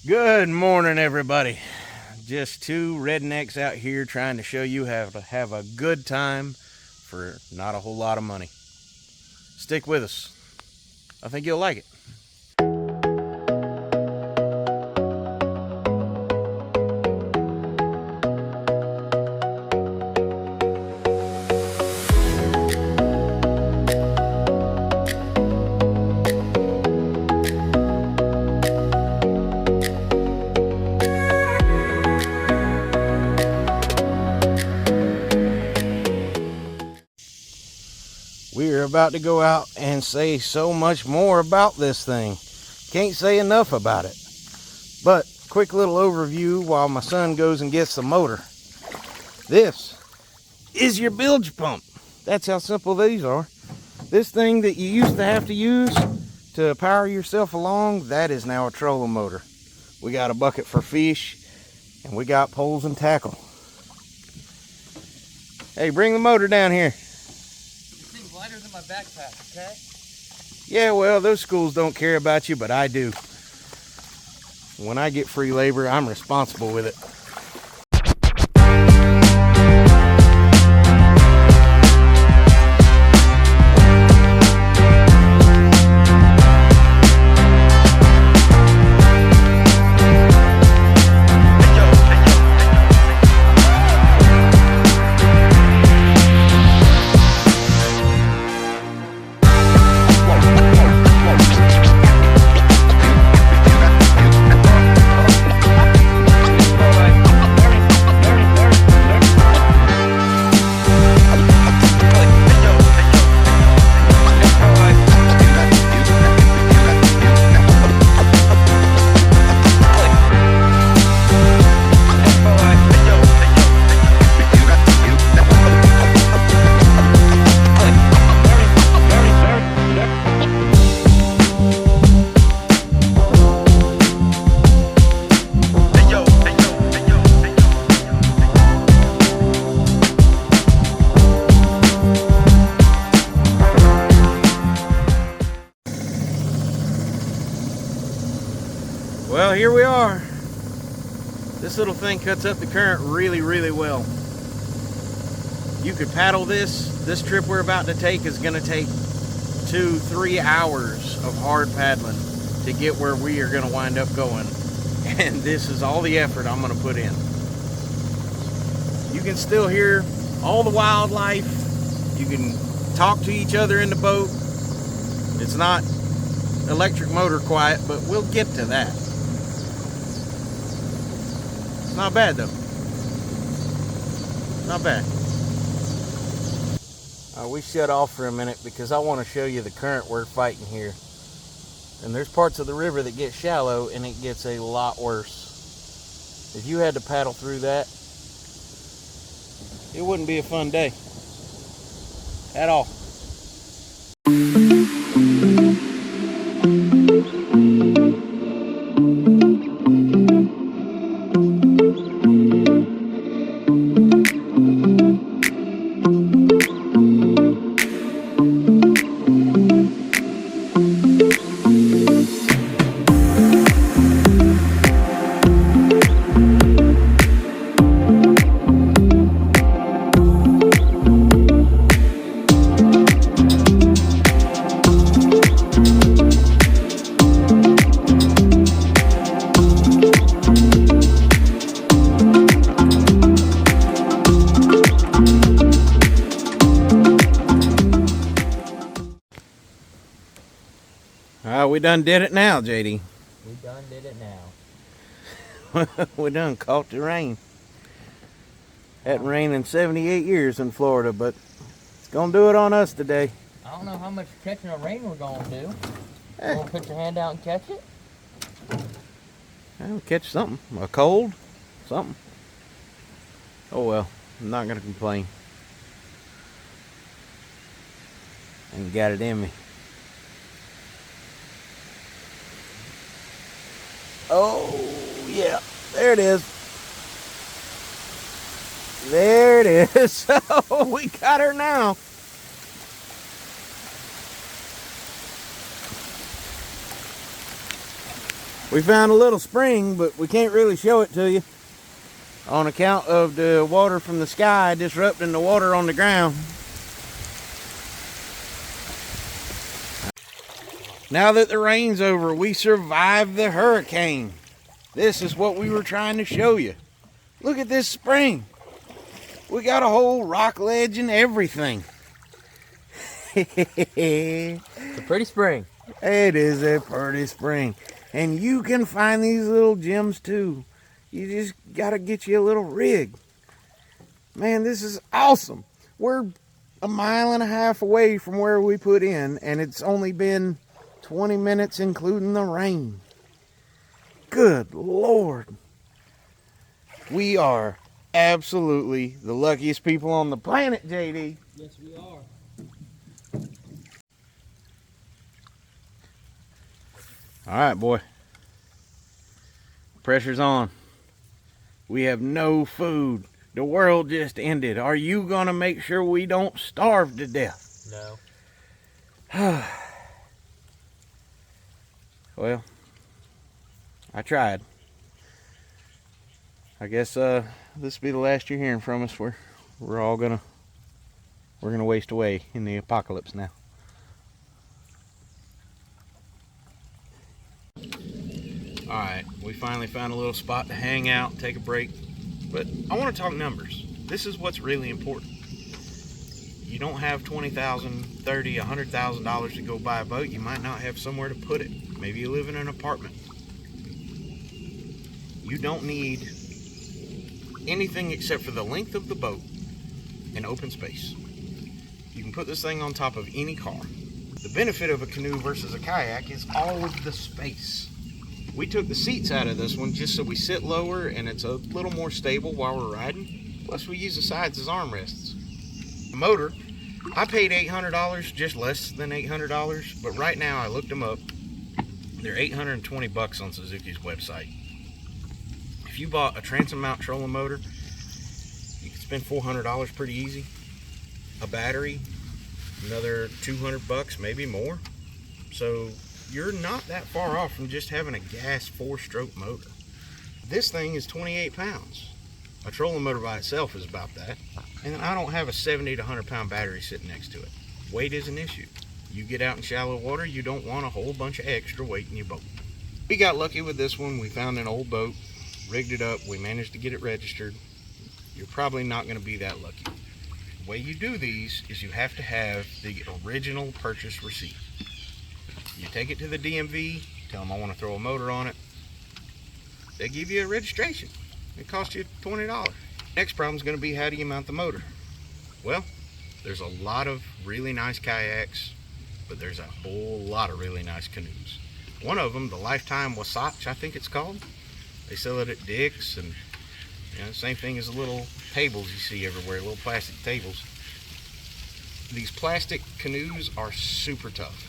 Good morning, everybody. Just two rednecks out here trying to show you how to have a good time for not a whole lot of money. Stick with us. I think you'll like it. We're about to go out and say so much more about this thing. Can't say enough about it. But quick little overview while my son goes and gets the motor. This is your bilge pump. That's how simple these are. This thing that you used to have to use to power yourself along, that is now a trolling motor. We got a bucket for fish and we got poles and tackle. Hey, bring the motor down here. Lighter than my backpack, okay? Yeah, well, those schools don't care about you, but I do. When I get free labor, I'm responsible with it. Well, here we are. This little thing cuts up the current really, really well. You could paddle this. This trip we're about to take is going to take 2-3 hours of hard paddling to get where we are going to wind up going. And this is all the effort I'm going to put in. You can still hear all the wildlife. You can talk to each other in the boat. It's not electric motor quiet, but we'll get to that. Not bad though. Not bad. We shut off for a minute because I want to show you the current we're fighting here. And there's parts of the river that get shallow and it gets a lot worse. If you had to paddle through that, it wouldn't be a fun day at all. We done did it now, JD. We done did it now. We done caught the rain. Hadn't rained in 78 years in Florida, but it's gonna do it on us today. I don't know how much catching a rain we're gonna do. You wanna put your hand out and catch it? I'll catch something. A cold? Something. Oh well, I'm not gonna complain. And got it in me. Oh, yeah, there it is. There it is. Oh, we got her now. We found a little spring, but we can't really show it to you on account of the water from the sky disrupting the water on the ground. Now that the rain's over, we survived the hurricane. This is what we were trying to show you. Look at this spring. We got a whole rock ledge and everything. It's a pretty spring. It is a pretty spring. And you can find these little gems too. You just gotta get you a little rig. Man, this is awesome. We're a mile and a half away from where we put in, and it's only been 20 minutes including the rain. Good Lord. We are absolutely the luckiest people on the planet, JD. Yes, we are. All right, boy. Pressure's on. We have no food. The world just ended. Are you gonna make sure we don't starve to death? No. Well, I tried. I guess this will be the last you're hearing from us. We're all gonna waste away in the apocalypse now. Alright, we finally found a little spot to hang out, take a break. But I want to talk numbers. This is what's really important. You don't have $20,000, $30,000, $100,000 to go buy a boat. You might not have somewhere to put it. Maybe you live in an apartment. You don't need anything except for the length of the boat and open space. You can put this thing on top of any car. The benefit of a canoe versus a kayak is all of the space. We took the seats out of this one just so we sit lower and it's a little more stable while we're riding. Plus we use the sides as armrests. The motor, I paid $800, just less than $800, but right now I looked them up. They're $820 on Suzuki's website. If you bought a transom mount trolling motor, you could spend $400 pretty easy. A battery, another $200, maybe more. So you're not that far off from just having a gas 4-stroke motor. This thing is 28 pounds. A trolling motor by itself is about that. And I don't have a 70 to 100 pound battery sitting next to it. Weight is an issue. You get out in shallow water, you don't want a whole bunch of extra weight in your boat. We got lucky with this one. We found an old boat, rigged it up, we managed to get it registered. You're probably not going to be that lucky. The way you do these is you have to have the original purchase receipt. You take it to the DMV, tell them I want to throw a motor on it. They give you a registration. It costs you $20. Next problem is going to be, how do you mount the motor? Well, there's a lot of really nice kayaks, but there's a whole lot of really nice canoes. One of them, the Lifetime Wasatch, I think it's called. They sell it at Dick's, and same thing as the little tables you see everywhere, little plastic tables. These plastic canoes are super tough.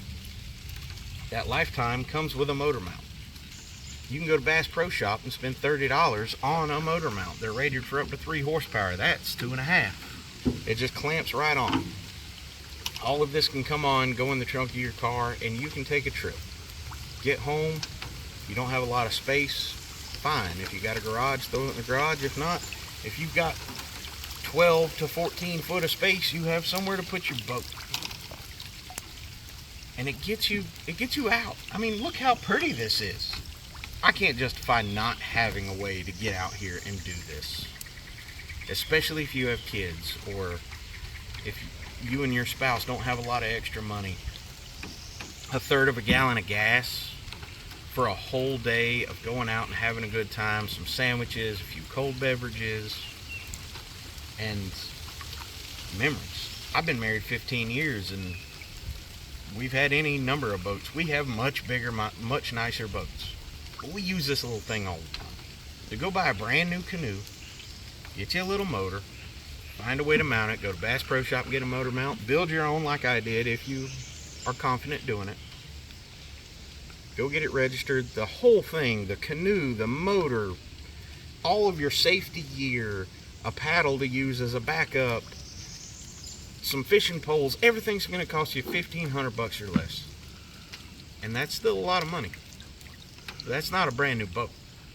That Lifetime comes with a motor mount. You can go to Bass Pro Shop and spend $30 on a motor mount. They're rated for up to 3 horsepower. That's 2.5. It just clamps right on. All of this can come on, go in the trunk of your car, and you can take a trip. Get home, you don't have a lot of space, fine. If you got a garage, throw it in the garage. If not, if you've got 12 to 14 foot of space, you have somewhere to put your boat. And it gets you out. I mean, look how pretty this is. I can't justify not having a way to get out here and do this. Especially if you have kids, or if you and your spouse don't have a lot of extra money. 1/3 of a gallon of gas for a whole day of going out and having a good time, some sandwiches, a few cold beverages, and memories. I've been married 15 years and we've had any number of boats. We have much bigger, much nicer boats. But we use this little thing all the time. To go buy a brand new canoe, get you a little motor, find a way to mount it, go to Bass Pro Shop and get a motor mount, build your own like I did if you are confident doing it. Go get it registered, the whole thing, the canoe, the motor, all of your safety gear, a paddle to use as a backup, some fishing poles, everything's going to cost you $1,500 or less. And that's still a lot of money. That's not a brand new boat.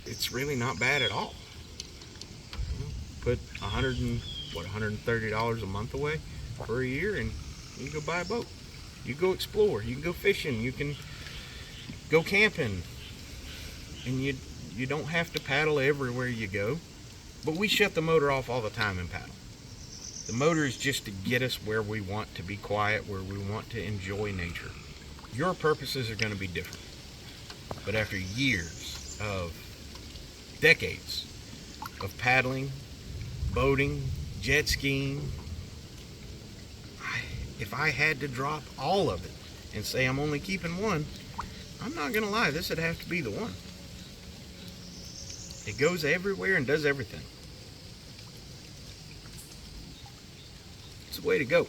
It's really not bad at all. Put $130 a month away for a year, and you can go buy a boat. You go explore. You can go fishing. You can go camping, and you don't have to paddle everywhere you go. But we shut the motor off all the time and paddle. The motor is just to get us where we want to be quiet, where we want to enjoy nature. Your purposes are going to be different. But after years of decades of paddling, boating, jet skiing, if I had to drop all of it and say I'm only keeping one, I'm not going to lie, this would have to be the one. It goes everywhere and does everything. It's the way to go.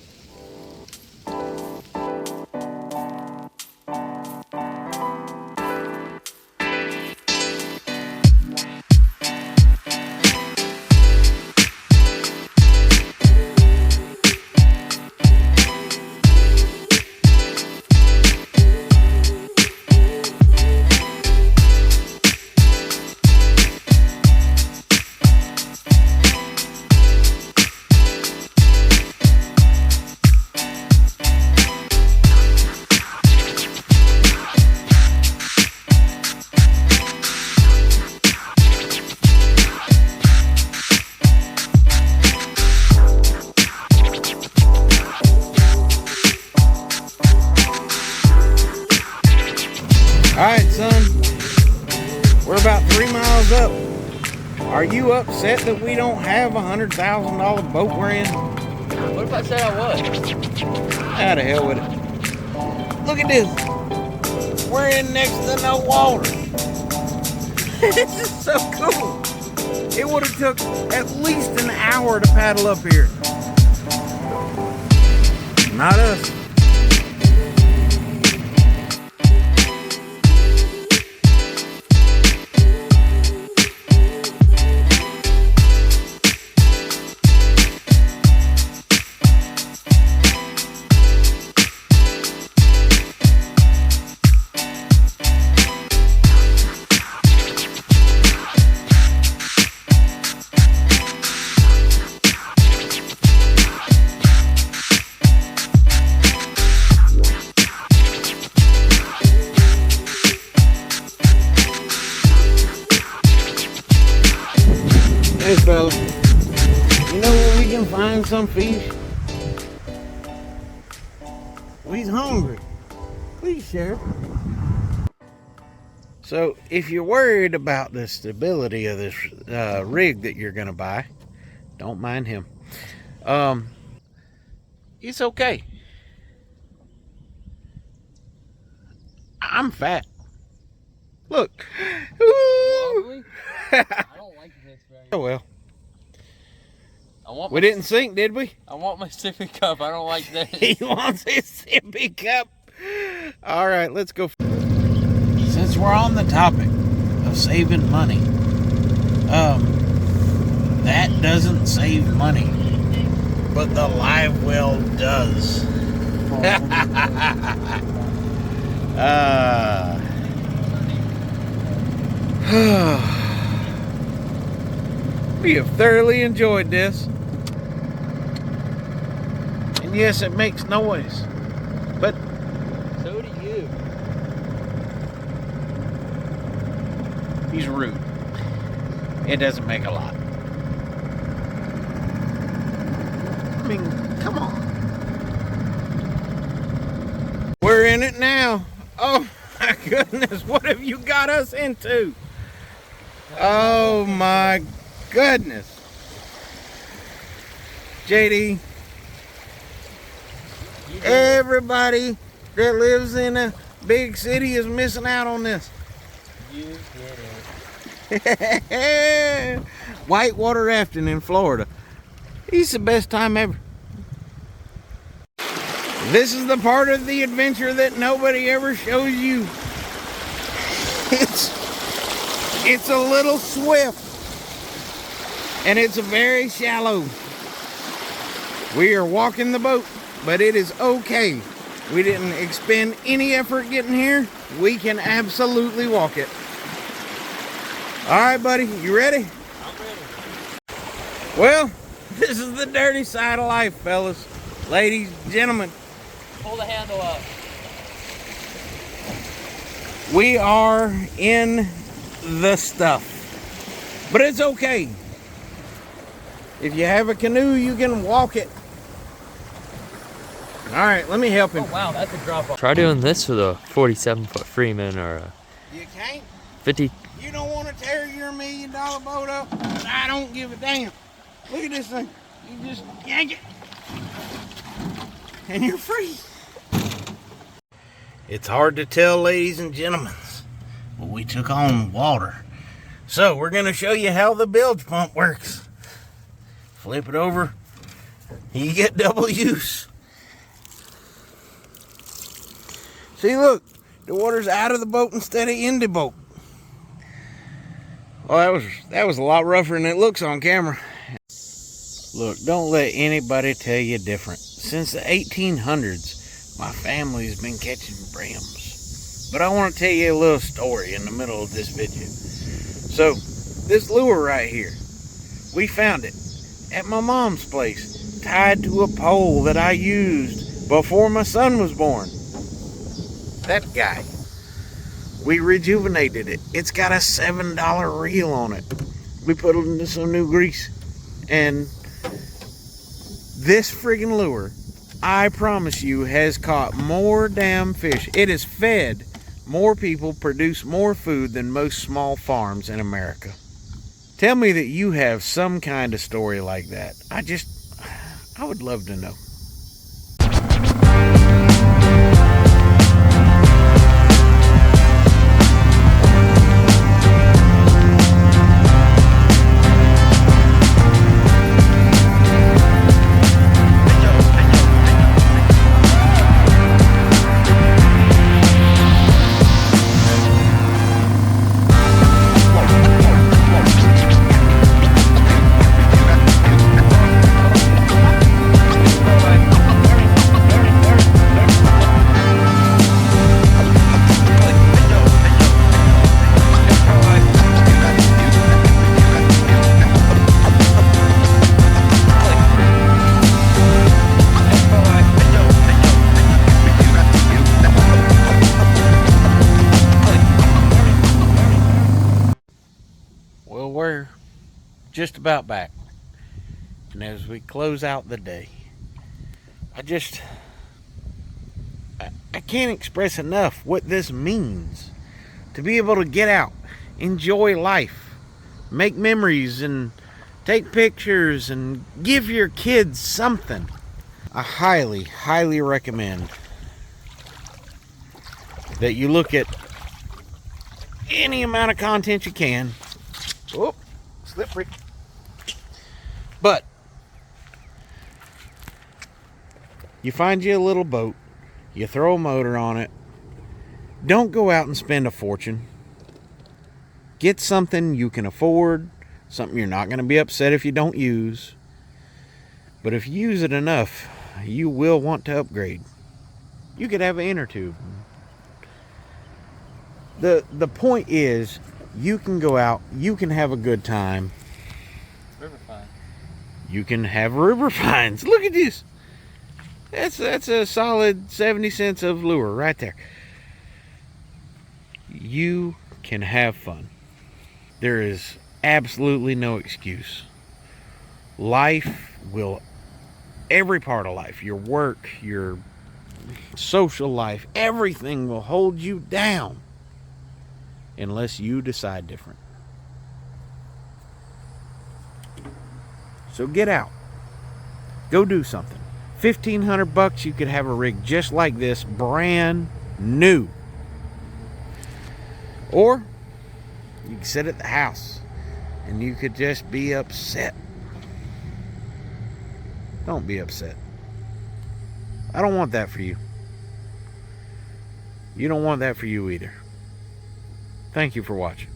Alright, son, we're about 3 miles up. Are you upset that we don't have a $100,000 boat we're in? What if I said I was? How the hell with it? Look at this. We're in next to no water. This is so cool. It would have took at least an hour to paddle up here. Not us. Hey fella, you know where we can find some fish? We's hungry. Please, Sheriff. So, if you're worried about the stability of this rig that you're gonna buy, don't mind him. It's okay. I'm fat. Look. Ooh. I don't like this very Oh well. much. We didn't sink, did we? I want my sippy cup. I don't like this. He wants his sippy cup. All right, let's go. Since we're on the topic of saving money, that doesn't save money, but the live well does. We have thoroughly enjoyed this. And yes, it makes noise. But So do you. he's rude. It doesn't make a lot. I mean, come on. We're in it now. Oh my goodness, what have you got us into? Oh my goodness. JD, everybody that lives in a big city is missing out on this. You get it. Whitewater rafting in Florida. It's the best time ever. This is the part of the adventure that nobody ever shows you. It's a little swift. And it's very shallow. We are walking the boat, but it is okay. We didn't expend any effort getting here. We can absolutely walk it. All right, buddy, you ready? I'm ready. Well, this is the dirty side of life, fellas, ladies, gentlemen. Pull the handle up. We are in the stuff, but it's okay. If you have a canoe, you can walk it. All right, let me help him. Oh wow, that's a drop off. Try doing this with a 47-foot Freeman or a You can't. 50. You don't want to tear your $1 million boat up, but I don't give a damn. Look at this thing. You just yank it, and you're free. It's hard to tell, ladies and gentlemen, but we took on water. So we're going to show you how the bilge pump works. Flip it over. You get double use. See, look. The water's out of the boat instead of in the boat. Well, that was a lot rougher than it looks on camera. Look, don't let anybody tell you different. Since the 1800s, my family's been catching brams. But I want to tell you a little story in the middle of this video. So, this lure right here, we found it at my mom's place, tied to a pole that I used before my son was born. That guy. We rejuvenated it. It's got a $7 reel on it. We put it into some new grease. And this friggin' lure, I promise you, has caught more damn fish. It has fed more people, produced more food than most small farms in America. Tell me that you have some kind of story like that. I would love to know. Well, we're just about back. And as we close out the day, I can't express enough what this means. To be able to get out, enjoy life, make memories, and take pictures, and give your kids something. I highly, highly recommend that you look at any amount of content you can. Oh, slippery. But you find you a little boat, you throw a motor on it. Don't go out and spend a fortune. Get something you can afford, something you're not going to be upset if you don't use. But if you use it enough, you will want to upgrade. You could have an inner tube. The point is, you can go out, you can have a good time. River fine. You can have river finds. Look at this. That's a solid 70 cents of lure right there. You can have fun. There is absolutely no excuse. Life will, every part of life, your work, your social life, everything will hold you down unless you decide different. So get out. Go do something. $1,500, you could have a rig just like this, brand new. Or you could sit at the house and you could just be upset. Don't be upset. I don't want that for you. You don't want that for you either. Thank you for watching.